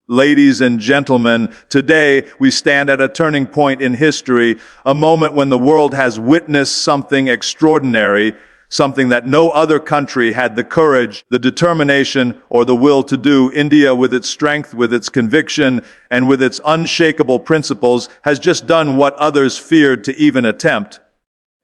Ladies and gentlemen, today we stand at a turning point in history, a moment when the world has witnessed something extraordinary, something that no other country had the courage, the determination, or the will to do. India, with its strength, with its conviction, and with its unshakable principles, has just done what others feared to even attempt.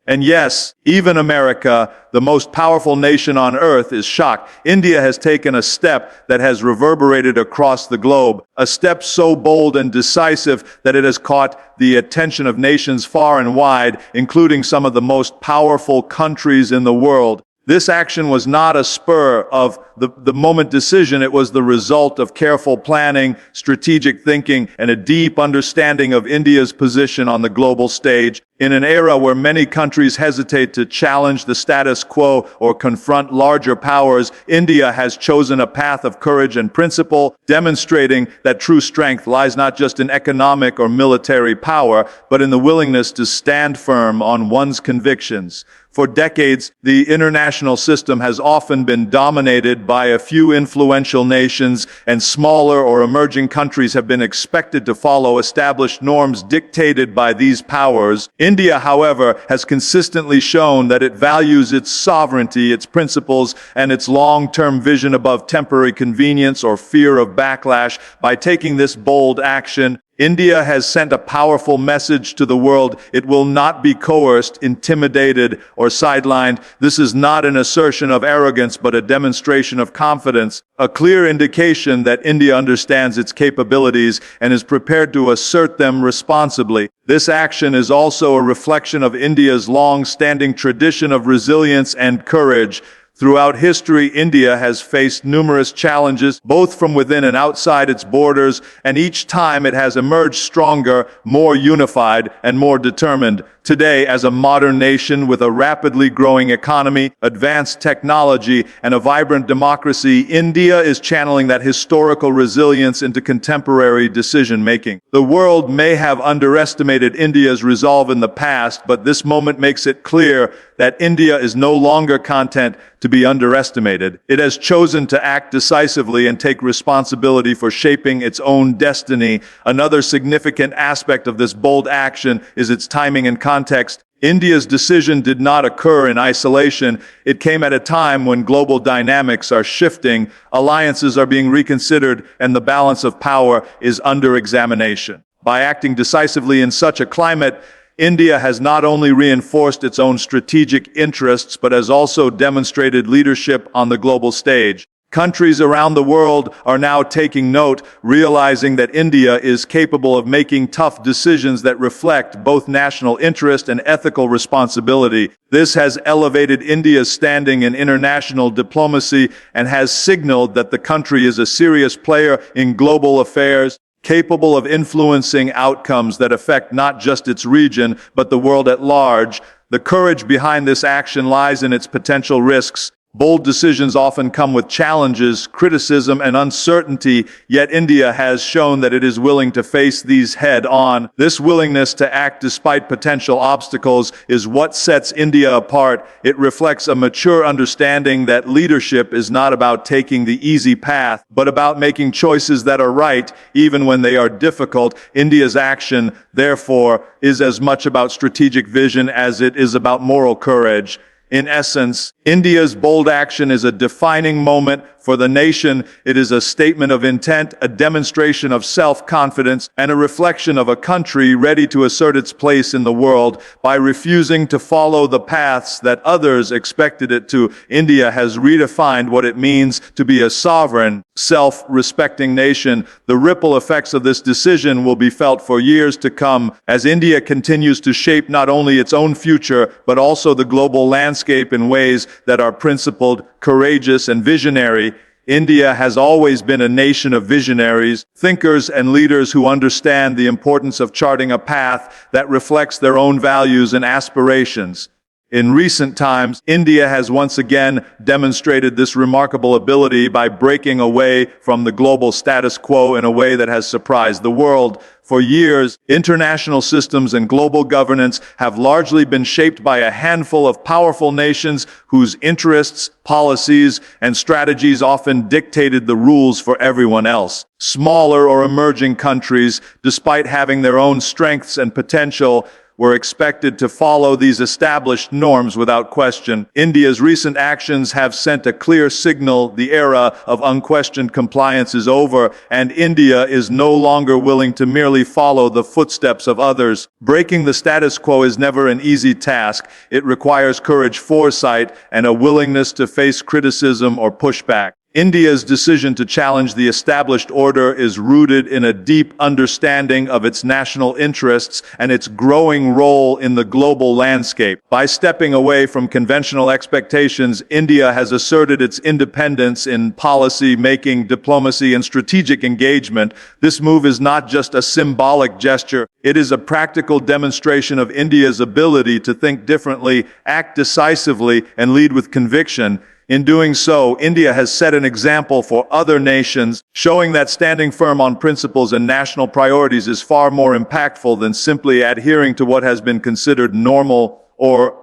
And yes, even America, the most powerful nation on earth, is shocked. India has taken a step that has reverberated across the globe, a step so bold and decisive that it has caught the attention of nations far and wide, including some of the most powerful countries in the world. This action was not a spur of the moment decision. It was the result of careful planning, strategic thinking, and a deep understanding of India's position on the global stage. In an era where many countries hesitate to challenge the status quo or confront larger powers, India has chosen a path of courage and principle, demonstrating that true strength lies not just in economic or military power, but in the willingness to stand firm on one's convictions. For decades, the international system has often been dominated by a few influential nations, and smaller or emerging countries have been expected to follow established norms dictated by these powers. India, however, has consistently shown that it values its sovereignty, its principles, and its long-term vision above temporary convenience or fear of backlash. By taking this bold action, India has sent a powerful message to the world. It will not be coerced, intimidated, or sidelined. This is not an assertion of arrogance, but a demonstration of confidence, a clear indication that India understands its capabilities and is prepared to assert them responsibly. This action is also a reflection of India's long-standing tradition of resilience and courage. Throughout history, India has faced numerous challenges, both from within and outside its borders, and each time it has emerged stronger, more unified, and more determined. Today, as a modern nation with a rapidly growing economy, advanced technology, and a vibrant democracy, India is channeling that historical resilience into contemporary decision-making. The world may have underestimated India's resolve in the past, but this moment makes it clear that India is no longer content to be underestimated. It has chosen to act decisively and take responsibility for shaping its own destiny. Another significant aspect of this bold action is its timing and context. India's decision did not occur in isolation. It came at a time when global dynamics are shifting, alliances are being reconsidered, and the balance of power is under examination. By acting decisively in such a climate, India has not only reinforced its own strategic interests, but has also demonstrated leadership on the global stage. Countries around the world are now taking note, realizing that India is capable of making tough decisions that reflect both national interest and ethical responsibility. This has elevated India's standing in international diplomacy and has signaled that the country is a serious player in global affairs, capable of influencing outcomes that affect not just its region, but the world at large. The courage behind this action lies in its potential risks. Bold decisions often come with challenges, criticism, and uncertainty, yet India has shown that it is willing to face these head-on. This willingness to act despite potential obstacles is what sets India apart. It reflects a mature understanding that leadership is not about taking the easy path, but about making choices that are right, even when they are difficult. India's action, therefore, is as much about strategic vision as it is about moral courage. In essence, India's bold action is a defining moment for the nation. It is a statement of intent, a demonstration of self-confidence, and a reflection of a country ready to assert its place in the world. By refusing to follow the paths that others expected it to, India has redefined what it means to be a sovereign, self-respecting nation. The ripple effects of this decision will be felt for years to come as India continues to shape not only its own future, but also the global landscape in ways that are principled, courageous, and visionary. India has always been a nation of visionaries, thinkers, and leaders who understand the importance of charting a path that reflects their own values and aspirations. In recent times, India has once again demonstrated this remarkable ability by breaking away from the global status quo in a way that has surprised the world. For years, international systems and global governance have largely been shaped by a handful of powerful nations whose interests, policies, and strategies often dictated the rules for everyone else. Smaller or emerging countries, despite having their own strengths and potential, were expected to follow these established norms without question. India's recent actions have sent a clear signal: the era of unquestioned compliance is over, and India is no longer willing to merely follow the footsteps of others. Breaking the status quo is never an easy task. It requires courage, foresight, and a willingness to face criticism or pushback. India's decision to challenge the established order is rooted in a deep understanding of its national interests and its growing role in the global landscape. By stepping away from conventional expectations, India has asserted its independence in policy making, diplomacy, and strategic engagement. This move is not just a symbolic gesture. It is a practical demonstration of India's ability to think differently, act decisively, and lead with conviction. In doing so, India has set an example for other nations, showing that standing firm on principles and national priorities is far more impactful than simply adhering to what has been considered normal or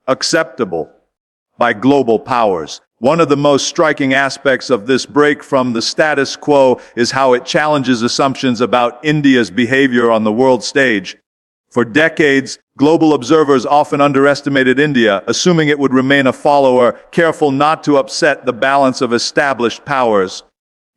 acceptable by global powers. One of the most striking aspects of this break from the status quo is how it challenges assumptions about India's behavior on the world stage. For decades, global observers often underestimated India, assuming it would remain a follower, careful not to upset the balance of established powers.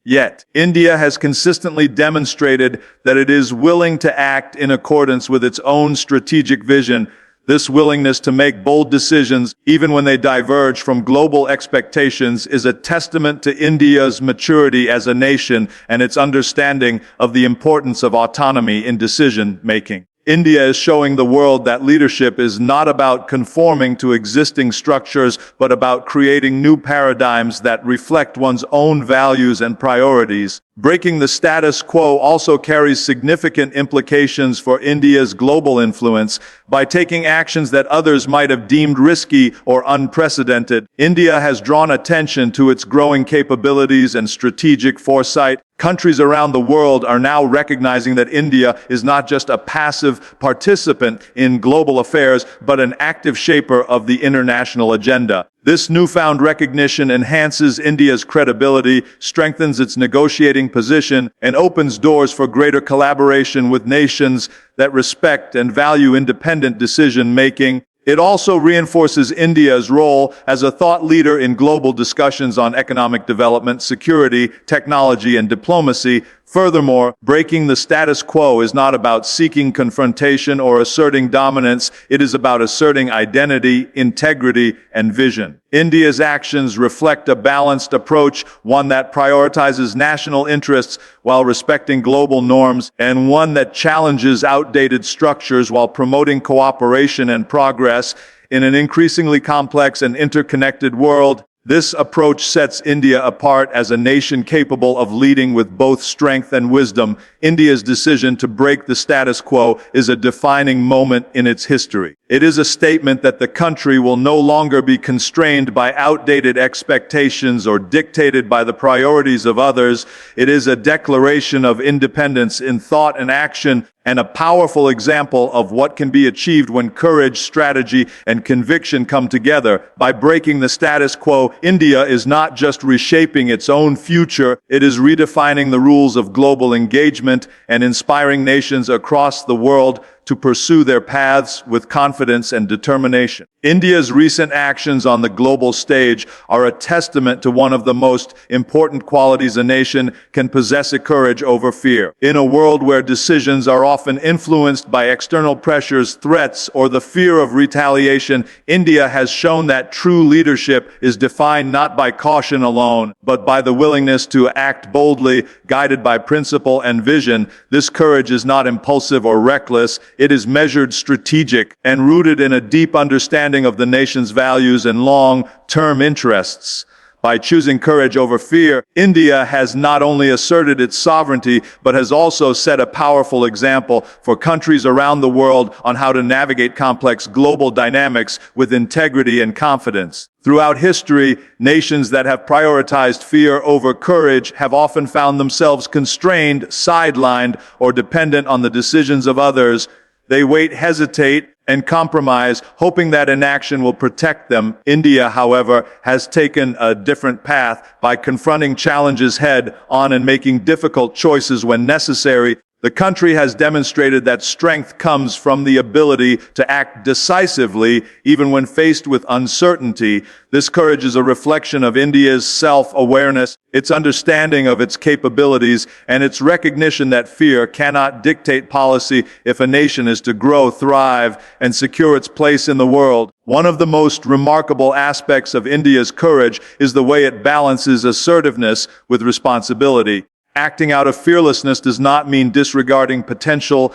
Yet, India has consistently demonstrated that it is willing to act in accordance with its own strategic vision. This willingness to make bold decisions, even when they diverge from global expectations, is a testament to India's maturity as a nation and its understanding of the importance of autonomy in decision-making. India is showing the world that leadership is not about conforming to existing structures, but about creating new paradigms that reflect one's own values and priorities. Breaking the status quo also carries significant implications for India's global influence. By taking actions that others might have deemed risky or unprecedented, India has drawn attention to its growing capabilities and strategic foresight. Countries around the world are now recognizing that India is not just a passive participant in global affairs, but an active shaper of the international agenda. This newfound recognition enhances India's credibility, strengthens its negotiating position, and opens doors for greater collaboration with nations that respect and value independent decision-making. It also reinforces India's role as a thought leader in global discussions on economic development, security, technology, and diplomacy. Furthermore, breaking the status quo is not about seeking confrontation or asserting dominance. It is about asserting identity, integrity, and vision. India's actions reflect a balanced approach, one that prioritizes national interests while respecting global norms, and one that challenges outdated structures while promoting cooperation and progress. In an increasingly complex and interconnected world, this approach sets India apart as a nation capable of leading with both strength and wisdom. India's decision to break the status quo is a defining moment in its history. It is a statement that the country will no longer be constrained by outdated expectations or dictated by the priorities of others. It is a declaration of independence in thought and action, and a powerful example of what can be achieved when courage, strategy, and conviction come together. By breaking the status quo, India is not just reshaping its own future, it is redefining the rules of global engagement and inspiring nations across the world to pursue their paths with confidence and determination. India's recent actions on the global stage are a testament to one of the most important qualities a nation can possess: courage over fear. In a world where decisions are often influenced by external pressures, threats, or the fear of retaliation, India has shown that true leadership is defined not by caution alone, but by the willingness to act boldly, guided by principle and vision. This courage is not impulsive or reckless. It is measured, strategic, and rooted in a deep understanding of the nation's values and long-term interests. By choosing courage over fear, India has not only asserted its sovereignty, but has also set a powerful example for countries around the world on how to navigate complex global dynamics with integrity and confidence. Throughout history, nations that have prioritized fear over courage have often found themselves constrained, sidelined, or dependent on the decisions of others. They wait, hesitate, and compromise, hoping that inaction will protect them. India, however, has taken a different path by confronting challenges head on and making difficult choices when necessary. The country has demonstrated that strength comes from the ability to act decisively even when faced with uncertainty. This courage is a reflection of India's self-awareness, its understanding of its capabilities, and its recognition that fear cannot dictate policy if a nation is to grow, thrive, and secure its place in the world. One of the most remarkable aspects of India's courage is the way it balances assertiveness with responsibility. Acting out of fearlessness does not mean disregarding potential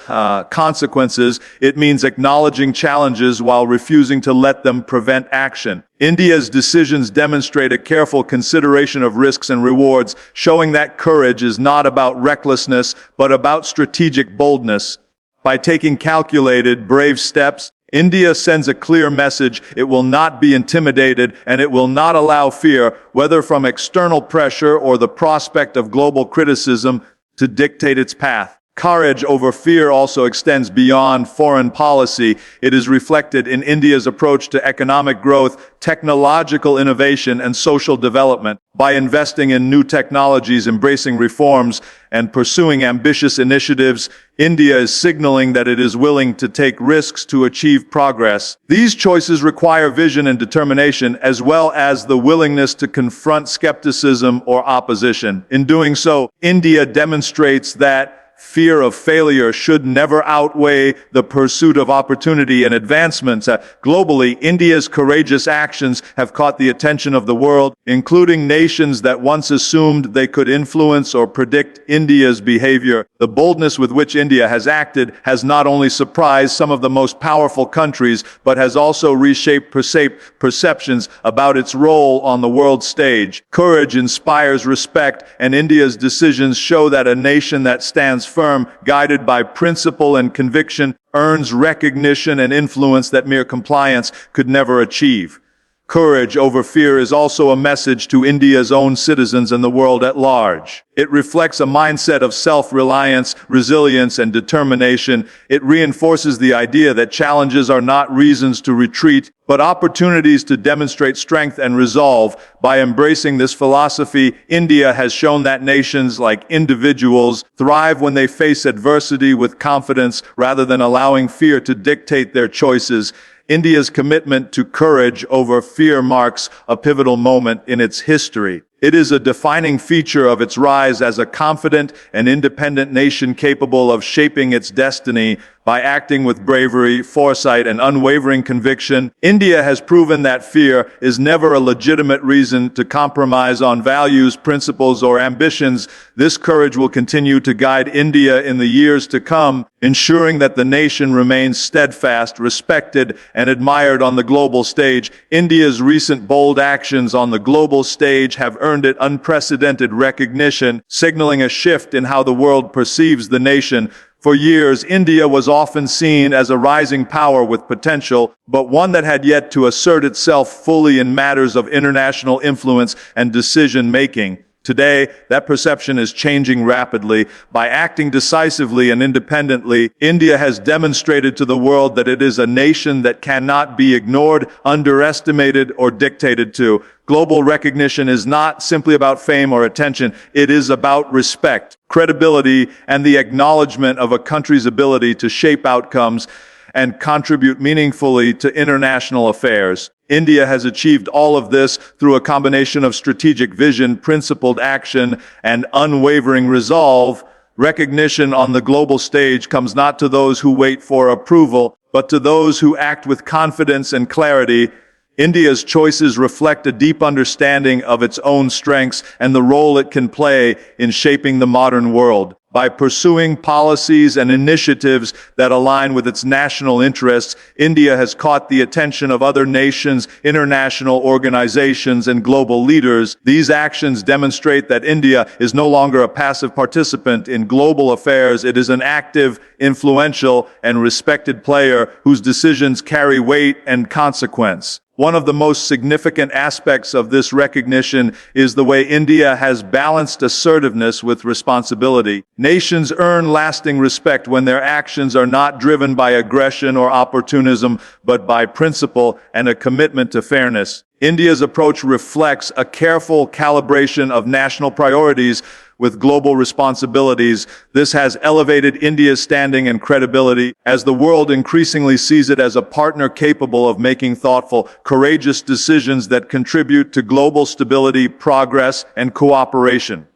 consequences. It means acknowledging challenges while refusing to let them prevent action. India's decisions demonstrate a careful consideration of risks and rewards, showing that courage is not about recklessness, but about strategic boldness. By taking calculated, brave steps, India sends a clear message: it will not be intimidated, and it will not allow fear, whether from external pressure or the prospect of global criticism, to dictate its path. Courage over fear also extends beyond foreign policy. It is reflected in India's approach to economic growth, technological innovation, and social development. By investing in new technologies, embracing reforms, and pursuing ambitious initiatives, India is signaling that it is willing to take risks to achieve progress. These choices require vision and determination, as well as the willingness to confront skepticism or opposition. In doing so, India demonstrates that fear of failure should never outweigh the pursuit of opportunity and advancements. Globally, India's courageous actions have caught the attention of the world, including nations that once assumed they could influence or predict India's behavior. The boldness with which India has acted has not only surprised some of the most powerful countries, but has also reshaped perceptions about its role on the world stage. Courage inspires respect, and India's decisions show that a nation that stands firm, guided by principle and conviction, earns recognition and influence that mere compliance could never achieve. Courage over fear is also a message to India's own citizens and the world at large. It reflects a mindset of self-reliance, resilience, and determination. It reinforces the idea that challenges are not reasons to retreat, but opportunities to demonstrate strength and resolve. By embracing this philosophy, India has shown that nations, like individuals, thrive when they face adversity with confidence rather than allowing fear to dictate their choices. India's commitment to courage over fear marks a pivotal moment in its history. It is a defining feature of its rise as a confident and independent nation capable of shaping its destiny. By acting with bravery, foresight, and unwavering conviction, India has proven that fear is never a legitimate reason to compromise on values, principles, or ambitions. This courage will continue to guide India in the years to come, ensuring that the nation remains steadfast, respected, and admired on the global stage. India's recent bold actions on the global stage have earned it unprecedented recognition, signaling a shift in how the world perceives the nation. For years, India was often seen as a rising power with potential, but one that had yet to assert itself fully in matters of international influence and decision-making. Today, that perception is changing rapidly. By acting decisively and independently, India has demonstrated to the world that it is a nation that cannot be ignored, underestimated, or dictated to. Global recognition is not simply about fame or attention. It is about respect, credibility, and the acknowledgement of a country's ability to shape outcomes and contribute meaningfully to international affairs. India has achieved all of this through a combination of strategic vision, principled action, and unwavering resolve. Recognition on the global stage comes not to those who wait for approval, but to those who act with confidence and clarity. India's choices reflect a deep understanding of its own strengths and the role it can play in shaping the modern world. By pursuing policies and initiatives that align with its national interests, India has caught the attention of other nations, international organizations, and global leaders. These actions demonstrate that India is no longer a passive participant in global affairs. It is an active, influential, and respected player whose decisions carry weight and consequence. One of the most significant aspects of this recognition is the way India has balanced assertiveness with responsibility. Nations earn lasting respect when their actions are not driven by aggression or opportunism, but by principle and a commitment to fairness. India's approach reflects a careful calibration of national priorities with global responsibilities. This has elevated India's standing and credibility as the world increasingly sees it as a partner capable of making thoughtful, courageous decisions that contribute to global stability, progress, and cooperation.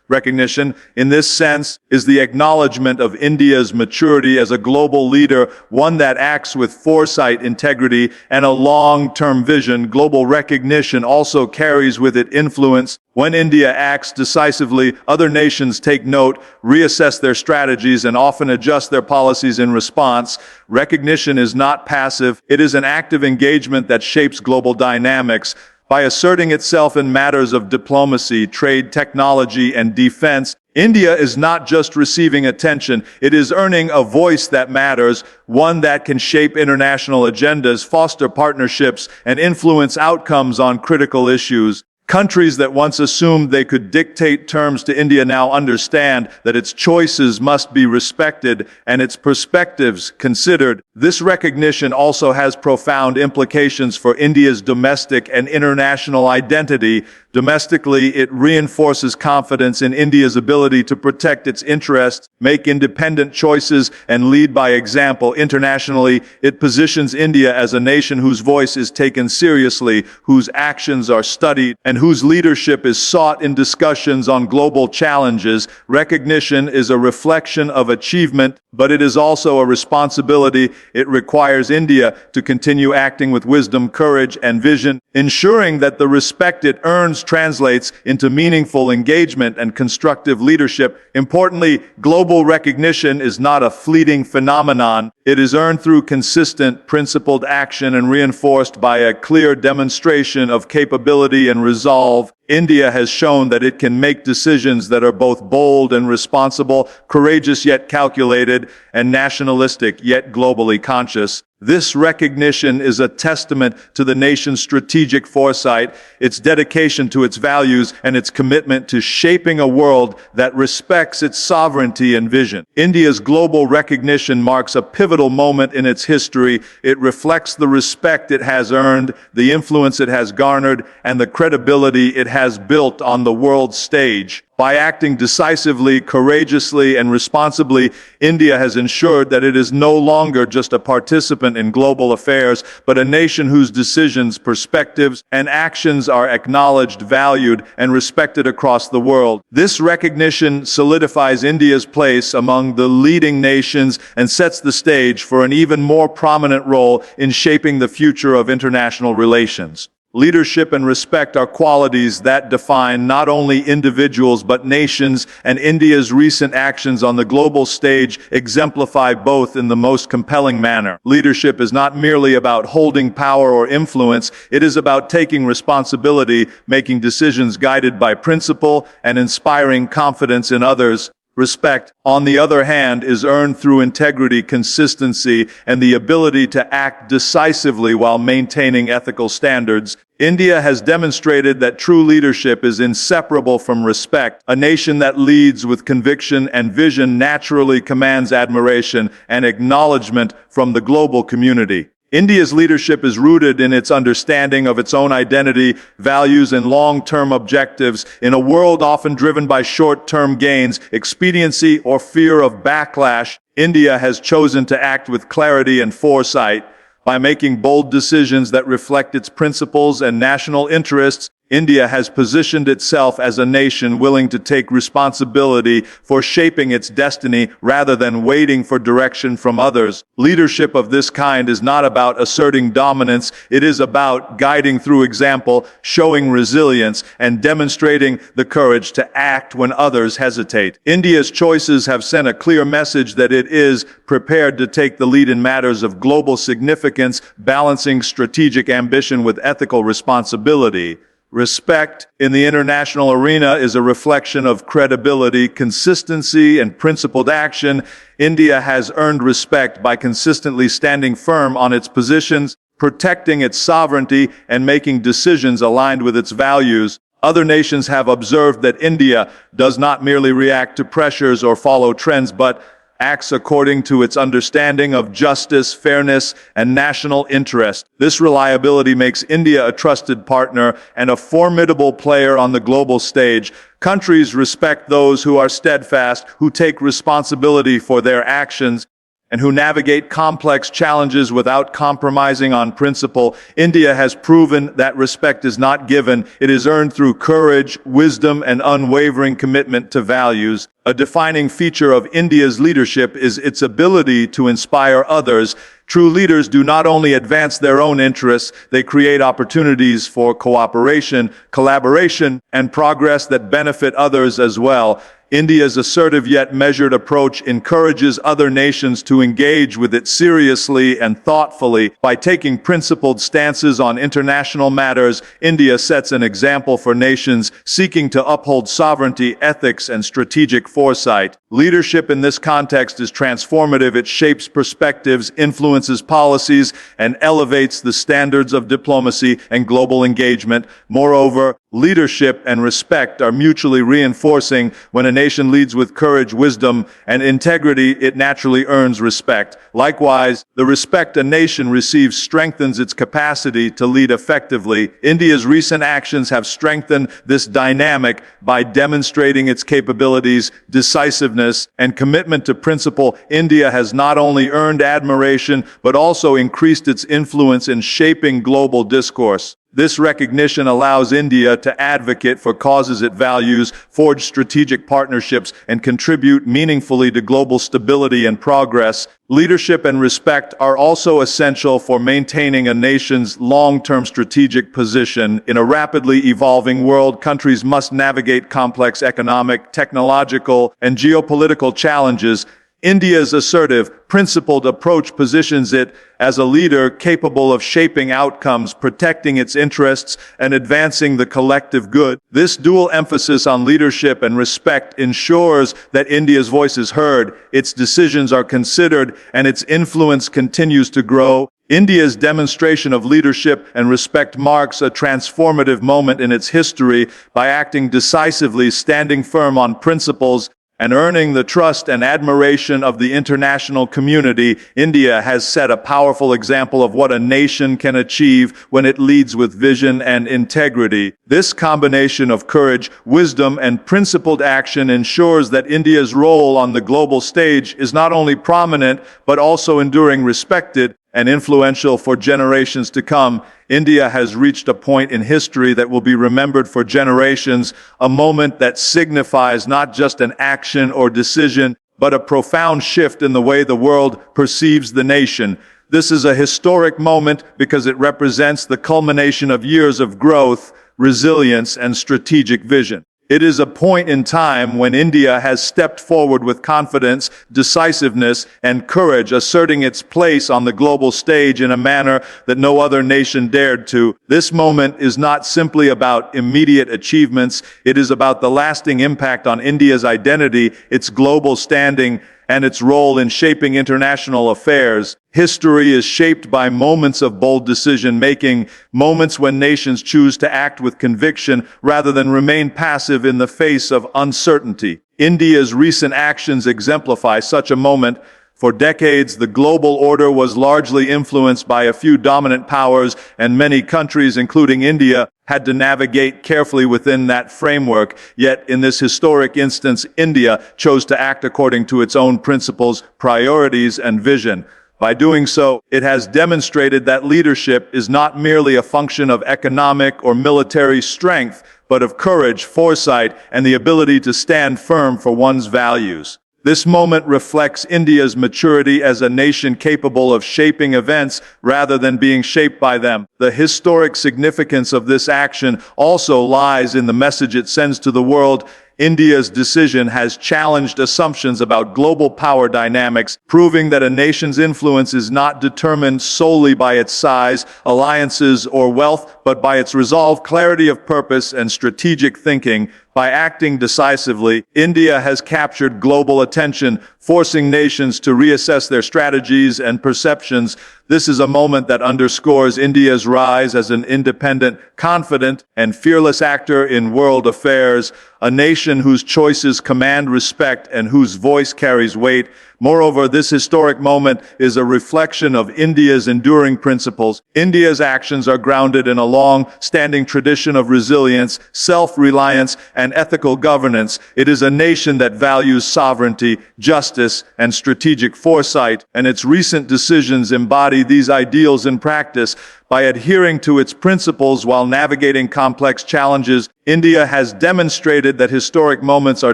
Recognition, in this sense, is the acknowledgement of India's maturity as a global leader, one that acts with foresight, integrity, and a long-term vision. Global recognition also carries with it influence. When India acts decisively, other nations take note, reassess their strategies, and often adjust their policies in response. Recognition is not passive. It is an active engagement that shapes global dynamics. By asserting itself in matters of diplomacy, trade, technology, and defense, India is not just receiving attention, it is earning a voice that matters, one that can shape international agendas, foster partnerships, and influence outcomes on critical issues. Countries that once assumed they could dictate terms to India now understand that its choices must be respected and its perspectives considered. This recognition also has profound implications for India's domestic and international identity. Domestically, it reinforces confidence in India's ability to protect its interests, make independent choices, and lead by example. Internationally, it positions India as a nation whose voice is taken seriously, whose actions are studied, and whose leadership is sought in discussions on global challenges. Recognition is a reflection of achievement, but it is also a responsibility. It requires India to continue acting with wisdom, courage, and vision, ensuring that the respect it earns translates into meaningful engagement and constructive leadership. Importantly, global recognition is not a fleeting phenomenon. It is earned through consistent, principled action and reinforced by a clear demonstration of capability and resolve. India has shown that it can make decisions that are both bold and responsible, courageous yet calculated, and nationalistic yet globally conscious. This recognition is a testament to the nation's strategic foresight, its dedication to its values, and its commitment to shaping a world that respects its sovereignty and vision. India's global recognition marks a pivotal moment in its history. It reflects the respect it has earned, the influence it has garnered, and the credibility it has built on the world stage. By acting decisively, courageously, and responsibly, India has ensured that it is no longer just a participant in global affairs, but a nation whose decisions, perspectives, and actions are acknowledged, valued, and respected across the world. This recognition solidifies India's place among the leading nations and sets the stage for an even more prominent role in shaping the future of international relations. Leadership and respect are qualities that define not only individuals but nations, and India's recent actions on the global stage exemplify both in the most compelling manner. Leadership is not merely about holding power or influence, it is about taking responsibility, making decisions guided by principle, and inspiring confidence in others. Respect, on the other hand, is earned through integrity, consistency, and the ability to act decisively while maintaining ethical standards. India has demonstrated that true leadership is inseparable from respect. A nation that leads with conviction and vision naturally commands admiration and acknowledgement from the global community. India's leadership is rooted in its understanding of its own identity, values, and long-term objectives. In a world often driven by short-term gains, expediency, or fear of backlash, India has chosen to act with clarity and foresight. By making bold decisions that reflect its principles and national interests, India has positioned itself as a nation willing to take responsibility for shaping its destiny rather than waiting for direction from others. Leadership of this kind is not about asserting dominance, it is about guiding through example, showing resilience, and demonstrating the courage to act when others hesitate. India's choices have sent a clear message that it is prepared to take the lead in matters of global significance, balancing strategic ambition with ethical responsibility. Respect in the international arena is a reflection of credibility, consistency, and principled action. India has earned respect by consistently standing firm on its positions, protecting its sovereignty, and making decisions aligned with its values. Other nations have observed that India does not merely react to pressures or follow trends, but acts according to its understanding of justice, fairness, and national interest. This reliability makes India a trusted partner and a formidable player on the global stage. Countries respect those who are steadfast, who take responsibility for their actions, and who navigate complex challenges without compromising on principle. India has proven that respect is not given, it is earned through courage, wisdom, and unwavering commitment to values. A defining feature of India's leadership is its ability to inspire others. True leaders do not only advance their own interests, they create opportunities for cooperation, collaboration, and progress that benefit others as well. India's assertive yet measured approach encourages other nations to engage with it seriously and thoughtfully. By taking principled stances on international matters, India sets an example for nations seeking to uphold sovereignty, ethics, and strategic foresight. Leadership in this context is transformative. It shapes perspectives, influences policies, and elevates the standards of diplomacy and global engagement. Moreover, leadership and respect are mutually reinforcing. When a nation leads with courage, wisdom, and integrity, it naturally earns respect. Likewise, the respect a nation receives strengthens its capacity to lead effectively. India's recent actions have strengthened this dynamic by demonstrating its capabilities, decisiveness, and commitment to principle. India has not only earned admiration, but also increased its influence in shaping global discourse. This recognition allows India to advocate for causes it values, forge strategic partnerships, and contribute meaningfully to global stability and progress. Leadership and respect are also essential for maintaining a nation's long-term strategic position. In a rapidly evolving world, countries must navigate complex economic, technological, and geopolitical challenges. India's assertive, principled approach positions it as a leader capable of shaping outcomes, protecting its interests, and advancing the collective good. This dual emphasis on leadership and respect ensures that India's voice is heard, its decisions are considered, and its influence continues to grow. India's demonstration of leadership and respect marks a transformative moment in its history. By acting decisively, standing firm on principles, and earning the trust and admiration of the international community, India has set a powerful example of what a nation can achieve when it leads with vision and integrity. This combination of courage, wisdom, and principled action ensures that India's role on the global stage is not only prominent, but also enduring, respected, and influential for generations to come. India has reached a point in history that will be remembered for generations, a moment that signifies not just an action or decision, but a profound shift in the way the world perceives the nation. This is a historic moment because it represents the culmination of years of growth, resilience, and strategic vision. It is a point in time when India has stepped forward with confidence, decisiveness, and courage, asserting its place on the global stage in a manner that no other nation dared to. This moment is not simply about immediate achievements, it is about the lasting impact on India's identity, its global standing, and its role in shaping international affairs. History is shaped by moments of bold decision-making, moments when nations choose to act with conviction rather than remain passive in the face of uncertainty. India's recent actions exemplify such a moment. For decades, the global order was largely influenced by a few dominant powers, and many countries, including India, had to navigate carefully within that framework. Yet, in this historic instance, India chose to act according to its own principles, priorities, and vision. By doing so, it has demonstrated that leadership is not merely a function of economic or military strength, but of courage, foresight, and the ability to stand firm for one's values. This moment reflects India's maturity as a nation capable of shaping events rather than being shaped by them. The historic significance of this action also lies in the message it sends to the world. India's decision has challenged assumptions about global power dynamics, proving that a nation's influence is not determined solely by its size, alliances, or wealth, but by its resolve, clarity of purpose, and strategic thinking. By acting decisively, India has captured global attention, forcing nations to reassess their strategies and perceptions. This is a moment that underscores India's rise as an independent, confident, and fearless actor in world affairs, a nation whose choices command respect and whose voice carries weight. Moreover, this historic moment is a reflection of India's enduring principles. India's actions are grounded in a long-standing tradition of resilience, self-reliance, and ethical governance. It is a nation that values sovereignty, justice, and strategic foresight, and its recent decisions embody these ideals in practice. By adhering to its principles while navigating complex challenges, India has demonstrated that historic moments are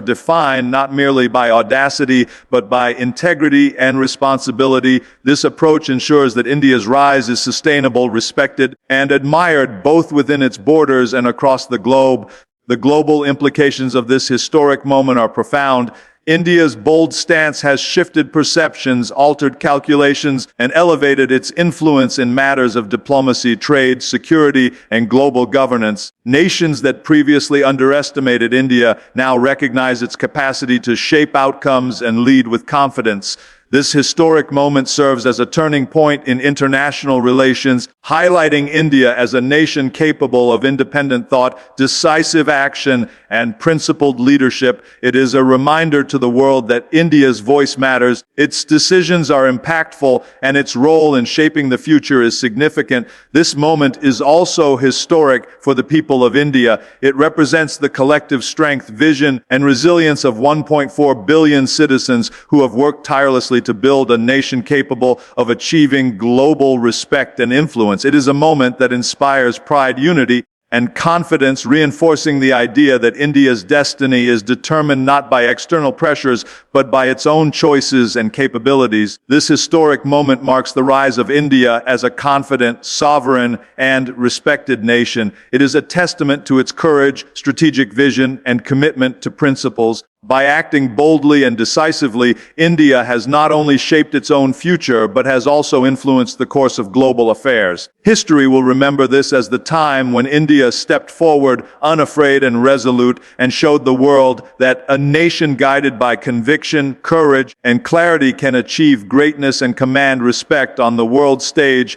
defined not merely by audacity, but by integrity and responsibility. This approach ensures that India's rise is sustainable, respected, and admired both within its borders and across the globe. The global implications of this historic moment are profound. India's bold stance has shifted perceptions, altered calculations, and elevated its influence in matters of diplomacy, trade, security, and global governance. Nations that previously underestimated India now recognize its capacity to shape outcomes and lead with confidence. This historic moment serves as a turning point in international relations, highlighting India as a nation capable of independent thought, decisive action, and principled leadership. It is a reminder to the world that India's voice matters, its decisions are impactful, and its role in shaping the future is significant. This moment is also historic for the people of India. It represents the collective strength, vision, and resilience of 1.4 billion citizens who have worked tirelessly to build a nation capable of achieving global respect and influence. It is a moment that inspires pride, unity, and confidence, reinforcing the idea that India's destiny is determined not by external pressures, but by its own choices and capabilities. This historic moment marks the rise of India as a confident, sovereign, and respected nation. It is a testament to its courage, strategic vision, and commitment to principles. By acting boldly and decisively, India has not only shaped its own future, but has also influenced the course of global affairs. History will remember this as the time when India stepped forward, unafraid and resolute, and showed the world that a nation guided by conviction, courage, and clarity can achieve greatness and command respect on the world stage.